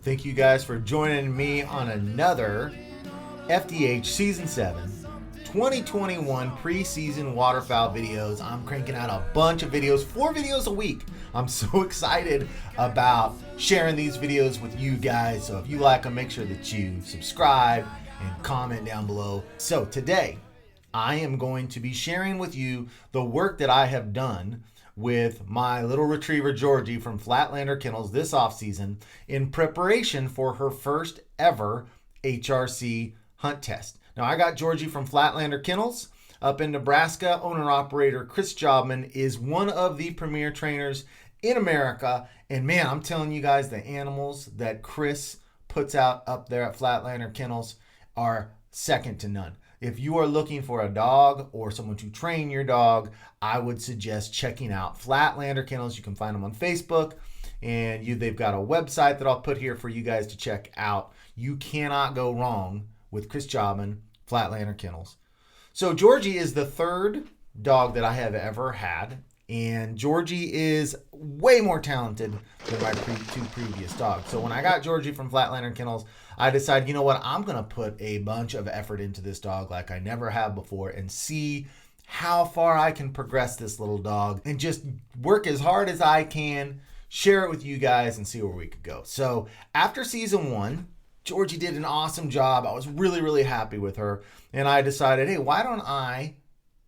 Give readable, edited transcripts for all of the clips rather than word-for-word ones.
Thank you guys for joining me on another FDH Season 7 2021 preseason waterfowl videos. I'm cranking out a bunch of videos, 4 videos a week. I'm so excited about sharing these videos with you guys. So if you like them, make sure that you subscribe and comment down below. So today, I am going to be sharing with you the work that I have done with my little retriever Georgie from Flatlander Kennels this off season in preparation for her first ever HRC hunt test. Now, I got Georgie from Flatlander Kennels up in Nebraska. Owner-operator Chris Jobman is one of the premier trainers in America. And man, I'm telling you guys, the animals that Chris puts out up there at Flatlander Kennels are second to none. If you are looking for a dog or someone to train your dog, I would suggest checking out Flatlander Kennels. You can find them on Facebook, and they've got a website that I'll put here for you guys to check out. You cannot go wrong with Chris Jobman, Flatlander Kennels. So Georgie is the third dog that I have ever had, and Georgie is way more talented than my two previous dogs. So when I got Georgie from Flatlander Kennels, I decided, you know what, I'm going to put a bunch of effort into this dog like I never have before and see how far I can progress this little dog and just work as hard as I can, share it with you guys, and see where we could go. So after season 1, Georgie did an awesome job. I was really, really happy with her. And I decided, hey, why don't I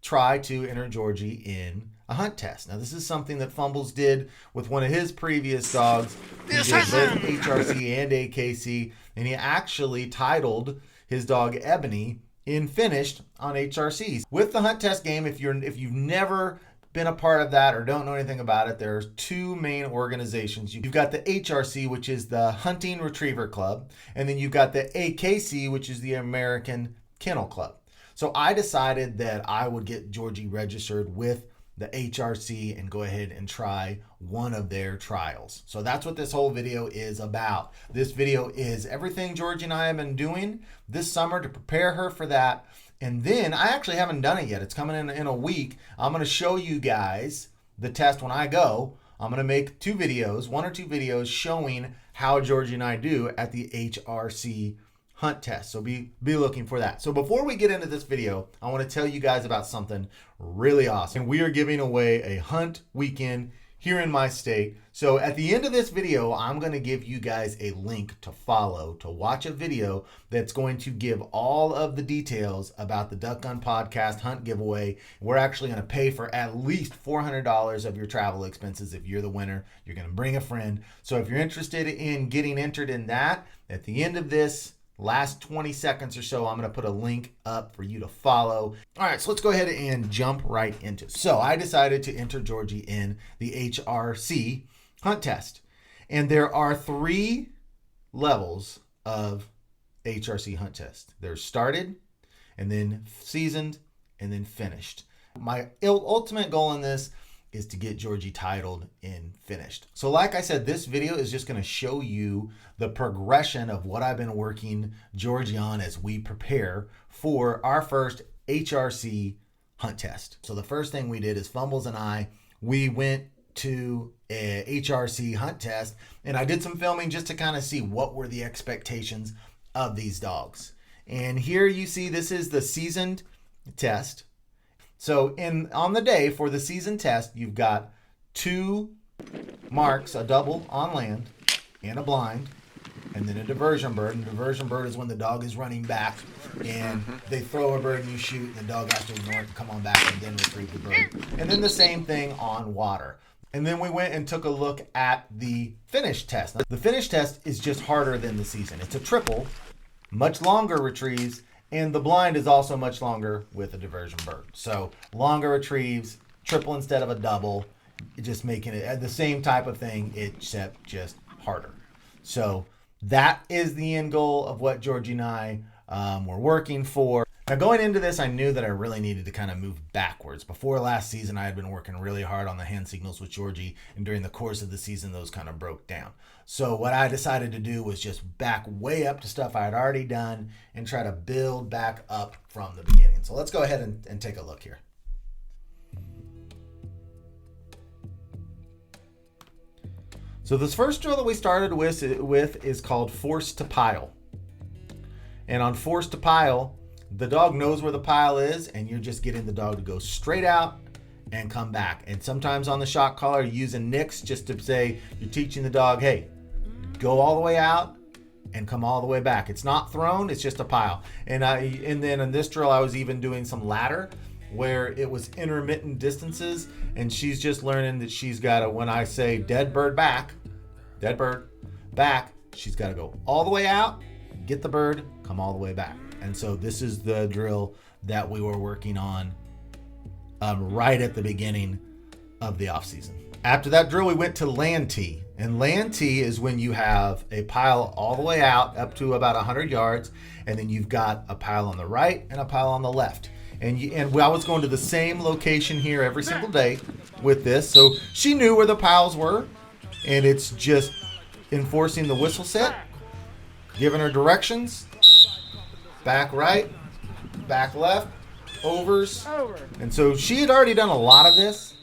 try to enter Georgie in a hunt test? Now, this is something that Fumbles did with one of his previous dogs. He did both HRC and AKC. And he actually titled his dog Ebony in finished on HRCs. With the hunt test game, if you've never been a part of that or don't know anything about it, there's 2 main organizations. You've got the HRC, which is the Hunting Retriever Club, and then you've got the AKC, which is the American Kennel Club. So I decided that I would get Georgie registered with the HRC and go ahead and try one of their trials. So that's what this whole video is about. This video is everything Georgie and I have been doing this summer to prepare her for that. And then I actually haven't done it yet. It's coming in a week. I'm going to show you guys the test when I go. I'm going to make 2 videos, 1 or 2 videos showing how Georgie and I do at the HRC hunt test. So be looking for that. So before we get into this video, I want to tell you guys about something really awesome. And we are giving away a hunt weekend here in my state. So at the end of this video, I'm going to give you guys a link to follow to watch a video that's going to give all of the details about the Duck Gun Podcast hunt giveaway. We're actually going to pay for at least $400 of your travel expenses. If you're the winner, you're going to bring a friend. So if you're interested in getting entered in that, at the end of this last 20 seconds or so, I'm going to put a link up for you to follow. All right, so let's go ahead and jump right into it. So I decided to enter Georgie in the HRC hunt test. And there are 3 levels of HRC hunt test. There's started, and then seasoned, and then finished. My ultimate goal in this is to get Georgie titled and finished. So like I said, this video is just going to show you the progression of what I've been working Georgie on as we prepare for our first HRC hunt test. So the first thing we did is Fumbles and I, we went to a HRC hunt test, and I did some filming just to kind of see what were the expectations of these dogs. And here you see this is the seasoned test. So on the day for the season test, you've got 2 marks, a double on land and a blind, and then a diversion bird. And a diversion bird is when the dog is running back and they throw a bird and you shoot, and the dog has to ignore it and come on back and then retrieve the bird. And then the same thing on water. And then we went and took a look at the finish test. Now, the finish test is just harder than the season. It's a triple, much longer retrieves, and the blind is also much longer with a diversion bird. So longer retrieves, triple instead of a double, just making it the same type of thing, except just harder. So that is the end goal of what Georgie and I were working for. Now going into this, I knew that I really needed to kind of move backwards. Before last season, I had been working really hard on the hand signals with Georgie, and during the course of the season, those kind of broke down. So what I decided to do was just back way up to stuff I had already done and try to build back up from the beginning. So let's go ahead and take a look here. So this first drill that we started with is called force to pile. And on force to pile, the dog knows where the pile is, and you're just getting the dog to go straight out and come back. And sometimes on the shock collar, you're using nicks just to say you're teaching the dog, hey, go all the way out and come all the way back. It's not thrown, it's just a pile. And then in this drill, I was even doing some ladder where it was intermittent distances, and she's just learning that she's got to, when I say dead bird back, she's got to go all the way out, get the bird, come all the way back. And so this is the drill that we were working on right at the beginning of the off season. After that drill, we went to land tee. And land tee is when you have a pile all the way out up to about 100 yards, and then you've got a pile on the right and a pile on the left. And I was going to the same location here every single day with this, so she knew where the piles were, and it's just enforcing the whistle set, giving her directions, back right, back left, overs. And so she had already done a lot of this.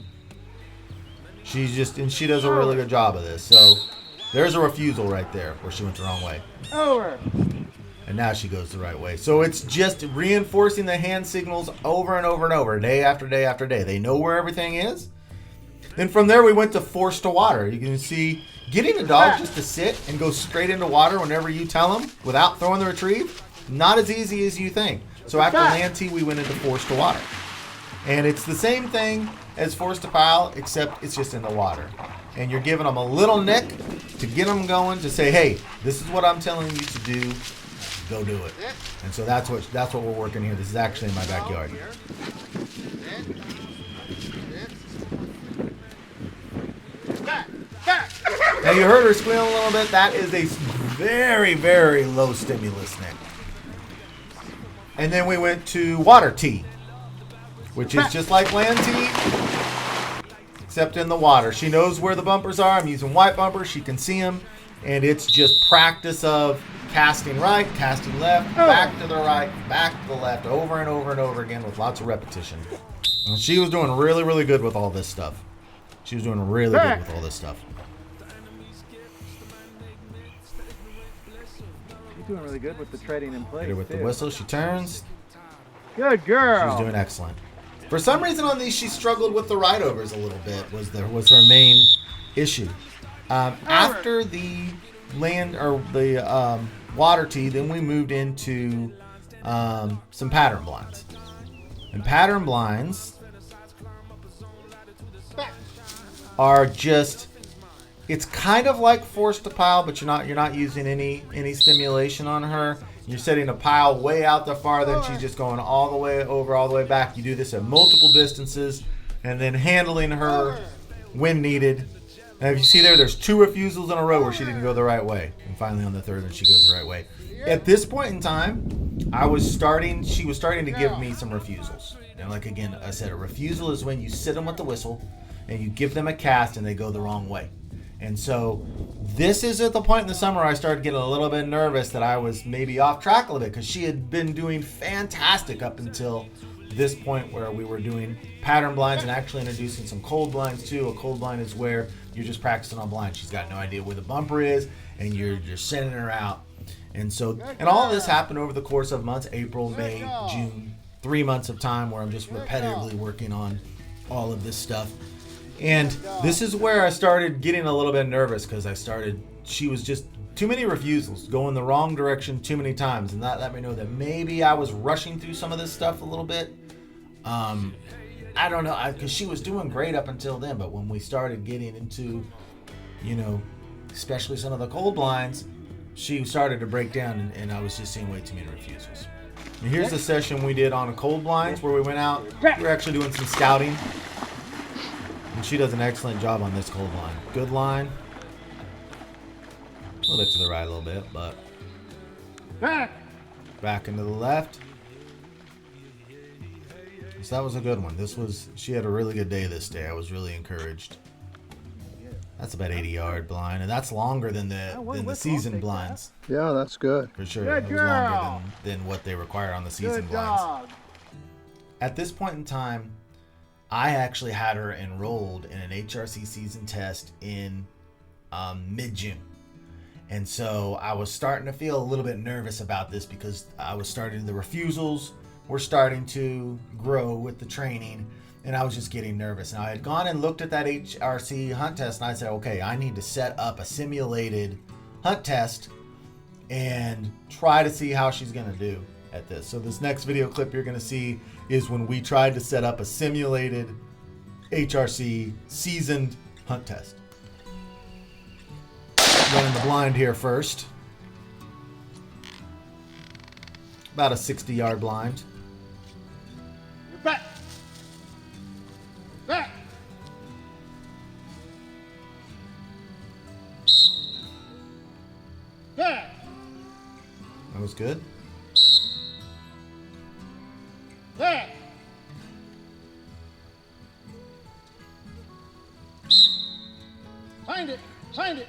She does a really good job of this. So there's a refusal right there where she went the wrong way. Over. And now she goes the right way. So it's just reinforcing the hand signals over and over and over, day after day after day. They know where everything is. Then from there, we went to force to water. You can see getting the dog just to sit and go straight into water whenever you tell him without throwing the retrieve, not as easy as you think. So after land tee, we went into force to water. And it's the same thing as force to pile, except it's just in the water. And you're giving them a little nick to get them going, to say, hey, this is what I'm telling you to do. Go do it. And so that's what we're working here. This is actually in my backyard. Now you heard her squeal a little bit. That is a very, very low stimulus nick. And then we went to water tee, which is just like land tee, except in the water. She knows where the bumpers are. I'm using white bumpers. She can see them. And it's just practice of casting right, casting left, back to the right, back to the left, over and over and over again with lots of repetition. And she was doing really, really good with all this stuff. You're doing really good with the treading in place. Hit her with the whistle. She turns. Good girl. She's doing excellent. For some reason on these, she struggled with the ride overs a little bit. Was her main issue. After the water tee, then we moved into some pattern blinds. And pattern blinds are just, it's kind of like force to pile, but you're not using any stimulation on her. You're setting a pile way out the farther, and she's just going all the way over, all the way back. You do this at multiple distances, and then handling her when needed. And if you see there's 2 refusals in a row where she didn't go the right way. And finally on the third one, she goes the right way. At this point in time, she was starting to give me some refusals. And like, again, I said, a refusal is when you sit them with the whistle and you give them a cast and they go the wrong way. And so this is at the point in the summer I started getting a little bit nervous that I was maybe off track a little bit, because she had been doing fantastic up until this point where we were doing pattern blinds and actually introducing some cold blinds too. A cold blind is where you're just practicing on blind. She's got no idea where the bumper is, and you're sending her out. And so, and all this happened over the course of months, April, May, June, 3 months of time where I'm just repetitively working on all of this stuff. And this is where I started getting a little bit nervous, because she was just too many refusals, going the wrong direction too many times. And that let me know that maybe I was rushing through some of this stuff a little bit. I don't know, because she was doing great up until then. But when we started getting into, especially some of the cold blinds, she started to break down, and I was just seeing way too many refusals. And here's the session we did on a cold blinds where we went out. We were actually doing some scouting. And she does an excellent job on this cold line. Good line. A little bit to the right a little bit, but back into the left. So that was a good one. She had a really good day this day. I was really encouraged. That's about 80-yard blind, and that's longer than the season blinds. Yeah, that's good. For sure. It was longer than what they require on the season blinds. At this point in time, I actually had her enrolled in an HRC season test in mid-June. And so I was starting to feel a little bit nervous about this because the refusals were starting to grow with the training, and I was just getting nervous. And I had gone and looked at that HRC hunt test, and I said, okay, I need to set up a simulated hunt test and try to see how she's going to do at this. So this next video clip you're going to see is when we tried to set up a simulated HRC seasoned hunt test. Running the blind here first. About a 60-yard blind. You're back. Back. Back. That was good. Back. Find it. Find it.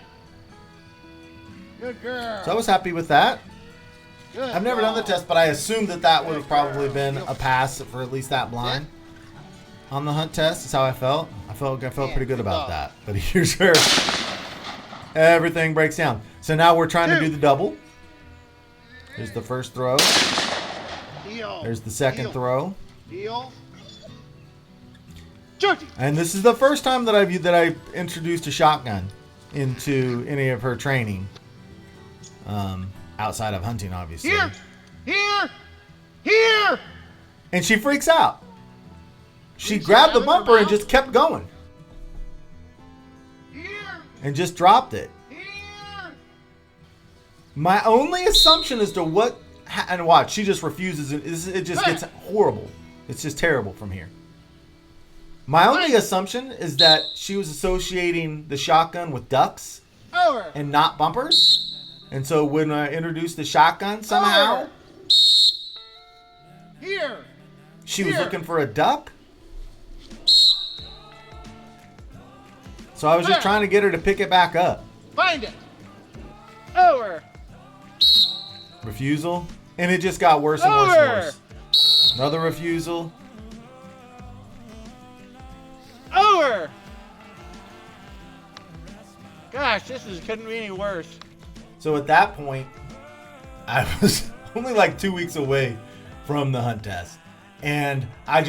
Good girl. So I was happy with that. Good I've never done the dog. test, but I assumed that would have probably been a pass for at least that blind on the hunt test. That's how I felt. I felt pretty good about that. But here's where everything breaks down. So now we're trying to do the double. Here's the first throw. Heel. There's the second Heel. throw. Heel. Georgie. And this is the first time that I introduced a shotgun into any of her training. Outside of hunting, obviously. Here. Here. Here. And she freaks out. She Reach grabbed the out of her bumper and mouth. just kept going. Here. And just dropped it. Here. My only assumption as to what... And watch, she just refuses. It just gets horrible. It's just terrible from here. My only assumption is that she was associating the shotgun with ducks Over. and not bumpers. And so when I introduced the shotgun somehow, Here. she was Here. looking for a duck. So I was just trying to get her to pick it back up. Find it. Over. Refusal. And it just got worse and worse and Over. worse. Another refusal. Over. Gosh, couldn't be any worse. So at that point, I was only like 2 weeks away from the hunt test. And I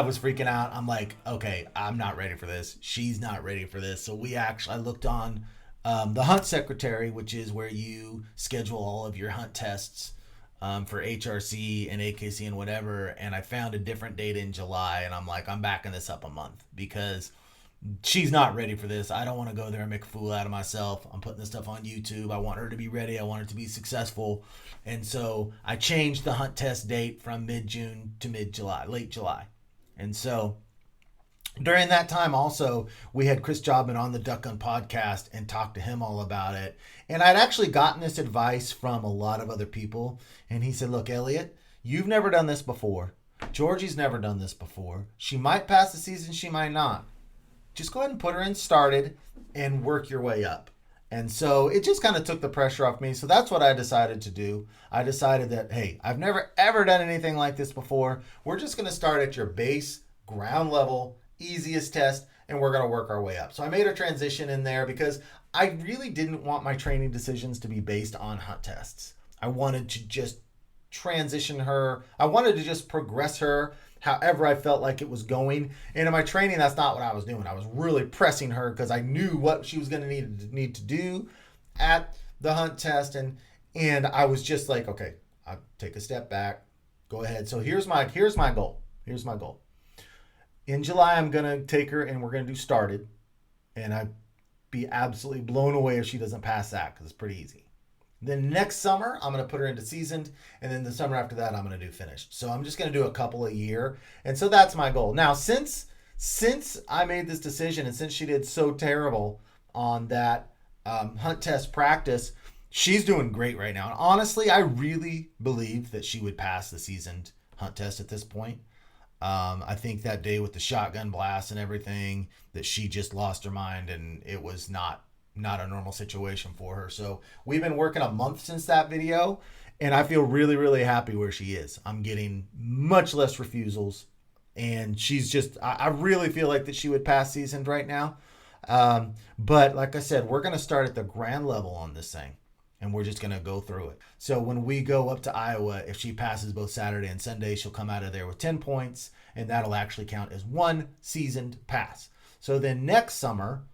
was freaking out. I'm like, okay, I'm not ready for this. She's not ready for this. So I looked on the Hunt Secretary, which is where you schedule all of your hunt tests for HRC and AKC and whatever. And I found a different date in July. And I'm like, I'm backing this up a month because she's not ready for this. I don't want to go there and make a fool out of myself. I'm putting this stuff on YouTube. I want her to be ready. I want her to be successful. And so I changed the hunt test date from mid-June to mid-July, late July. And so during that time also, we had Chris Jobman on the Duck Gun podcast and talked to him all about it. And I'd actually gotten this advice from a lot of other people. And he said, look, Elliot, you've never done this before. Georgie's never done this before. She might pass the season. She might not. Just go ahead and put her in started and work your way up. And so it just kind of took the pressure off me. So that's what I decided to do. I decided that, hey, I've never ever done anything like this before. We're just going to start at your base, ground level, easiest test, and we're going to work our way up. So I made a transition in there because I really didn't want my training decisions to be based on hunt tests. I wanted to just transition her. I wanted to just progress her however I felt like it was going. And in my training, that's not what I was doing. I was really pressing her because I knew what she was going to need to do at the hunt test. And I was just like, okay, I'll take a step back, go ahead. So here's my goal. Here's my goal. In July, I'm going to take her and we're going to do started. And I'd be absolutely blown away if she doesn't pass that because it's pretty easy. Then next summer, I'm going to put her into seasoned. And then the summer after that, I'm going to do finished. So I'm just going to do a couple a year. And so that's my goal. Now, since I made this decision and since she did so terrible on that hunt test practice, she's doing great right now. And honestly, I really believe that she would pass the seasoned hunt test at this point. I think that day with the shotgun blast and everything, that she just lost her mind and it was not a normal situation for her. So we've been working a month since that video and I feel really, really happy where she is. I'm getting much less refusals and she's just, I really feel like that she would pass seasoned right now. But like I said, we're going to start at the ground level on this thing, and we're just going to go through it. So when we go up to Iowa, if she passes both Saturday and Sunday, she'll come out of there with 10 points, and that'll actually count as one seasoned pass. So then next summer,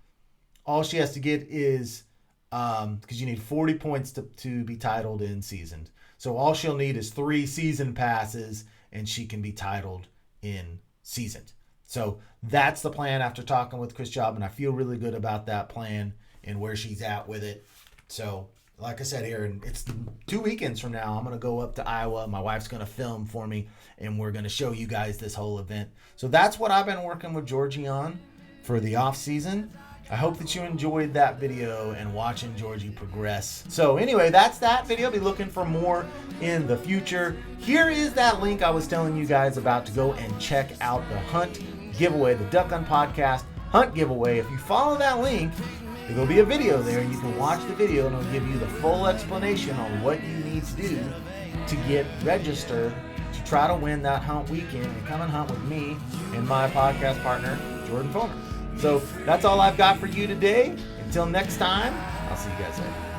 all she has to get is, because you need 40 points to be titled in seasoned. So all she'll need is 3 season passes, and she can be titled in seasoned. So that's the plan after talking with Chris Job, and I feel really good about that plan and where she's at with it. So like I said here, and it's 2 weekends from now, I'm going to go up to Iowa. My wife's going to film for me, and we're going to show you guys this whole event. So that's what I've been working with Georgie on for the off season. I hope that you enjoyed that video and watching Georgie progress. So anyway, that's that video. Be looking for more in the future. Here is that link I was telling you guys about to go and check out the hunt giveaway, the Duck Hunt Podcast hunt giveaway. If you follow that link, there'll be a video there, and you can watch the video, and it'll give you the full explanation on what you need to do to get registered to try to win that hunt weekend and come and hunt with me and my podcast partner, Jordan Fulmer. So that's all I've got for you today. Until next time, I'll see you guys later.